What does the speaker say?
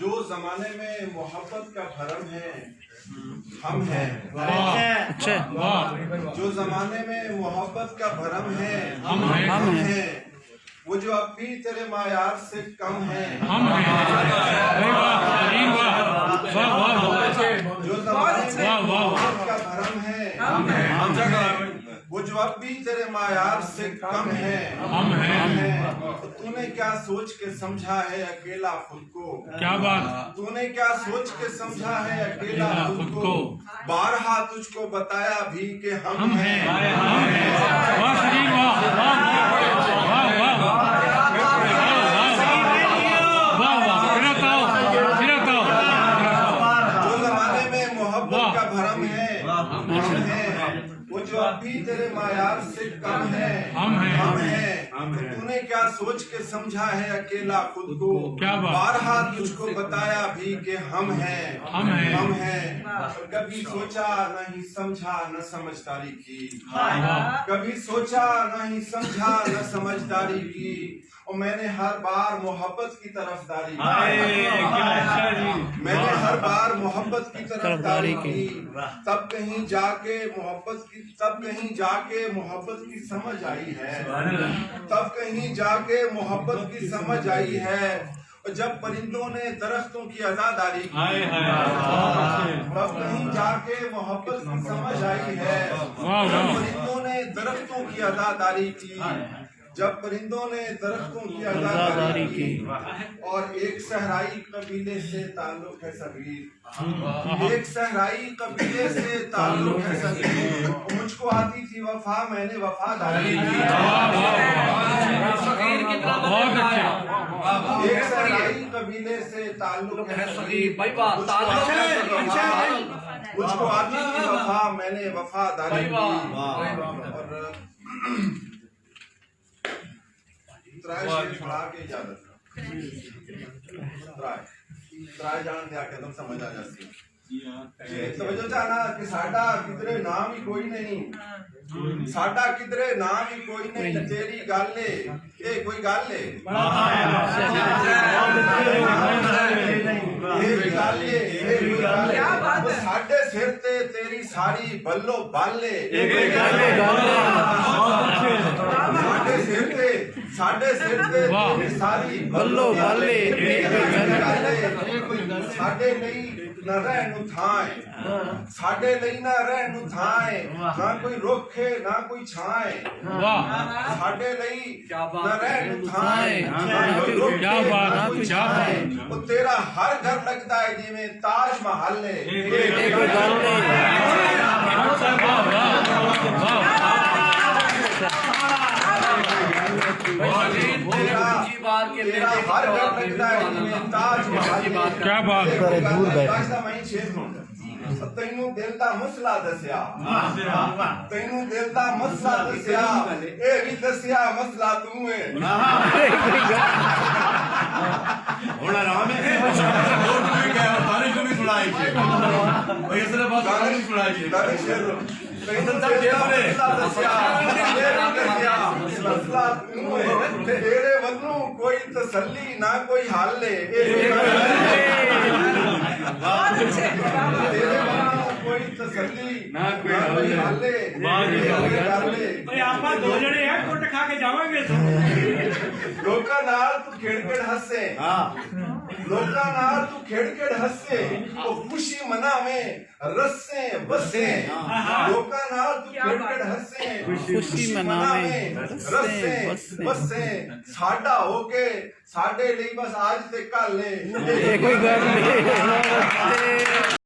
جو زمانے میں محبت کا بھرم ہے ہم ہیں. جو زمانے میں محبت کا بھرم ہے ہم ہیں. وہ جو اب بھی تیرے معیار سے کم ہے ہم ہیں. جو زمانے میں محبت کا بھرم ہے ہم ہیں. وہ جو اب بھی تیرے معیار سے کم ہے ہم ہیں. تو نے کیا سوچ کے سمجھا ہے اکیلا خود کو؟ کیا بات؟ تو نے کیا سوچ کے سمجھا ہے اکیلا خود کو؟ بارہا تجھ کو بتایا بھی کہ ہم ہیں. جو زمانے میں محبت کا بھرم ہے ہم ہیں. وہ جو اب بھی تیرے معیار سے کم ہے ہم ہیں. تو نے کیا سوچ کے سمجھا ہے اکیلا خود کو؟ بارہا تجھ کو بتایا بھی کہ ہم ہیں. کبھی سوچا نہیں سمجھا نہ سمجھداری کی. کبھی سوچا نہیں سمجھا نہ سمجھداری کی. اور میں نے ہر بار محبت کی طرفداری کی. میں نے ہر بار محبت کی طرفداری کی. تب کہیں جا کے محبت کی سمجھ آئی ہے. تب کہیں جا کے محبت کی سمجھ آئی ہے. اور جب پرندوں نے درختوں کی عزاداری کی. تب کہیں جا کے محبت کی سمجھ آئی ہے. جب پرندوں نے درختوں کی عزاداری کی. جب پرندوں نے درختوں کی عزاداری کی. اور ایک صحرائی قبیلے سے تعلق ہے صغیر. ایک صحرائی قبیلے سے تعلق ہے صغیر. مجھ کو آتی تھی وفا میں نے وفاداری کی. ایک صحرائی قبیلے سے تعلق ہے صغیر. مجھ کو آتی تھی وفا میں نے وفاداری کی. اور ترائے شیر پڑھا کے اجازت ترائے جان دیا کہ تم سمجھ آ جاتی. توجہ چاہنا کہ ساڈا کدرے نام ہی کوئی نہیں. ساڈا کدرے نام ہی کوئی نہیں. تیری گل ہے اے کوئی گل ہے. ساڈے سر تے تیری ساری بلو بالے. ساڈے سر تے تیری ساری بلو بالے. ساڈے لئی نہ رہن نوں تھائیں. ساڈے لئی نہ رہن نوں تھائیں. نہ کوئی رخ ہے نہ کوئی چھائیں. ساڈے لئی نہ رہن نوں تھائیں. نہ کوئی رخ ہے نہ کوئی چھائیں. وہ تیرا ہر گھر لگتا ہے جویں تاج محل ہے. کیا بات تینوں دل دا مسئلہ دسیا. تینوں دل دا مسئلہ دسیا. اے بھی دسیا مسئلہ تو ہے. ہونا رام ہے تاریخ بھی سنائی ہے. اس نے بات نہیں سنائی ہے. تیرے ونوں کوئی تسلی نہ کوئی حل ہے. کوئی تسلی نہ کوئی حل ہے. آپ دو جنے ہیں کٹ کھا کے جاؤں گے. لوکاں نال تو کھیڑ کھیڑ ہسے. لوکاں نال تو کھیڑ کھیڑ ہسے. وہ خوشی مناویں رسیں بسیں. لوکاں نال تو کھیڑ کھیڑ ہسے. خوشی مناویں رسیں بسیں. ساڈا ہو کے ساڈے لئی بس آج تے کل ہے.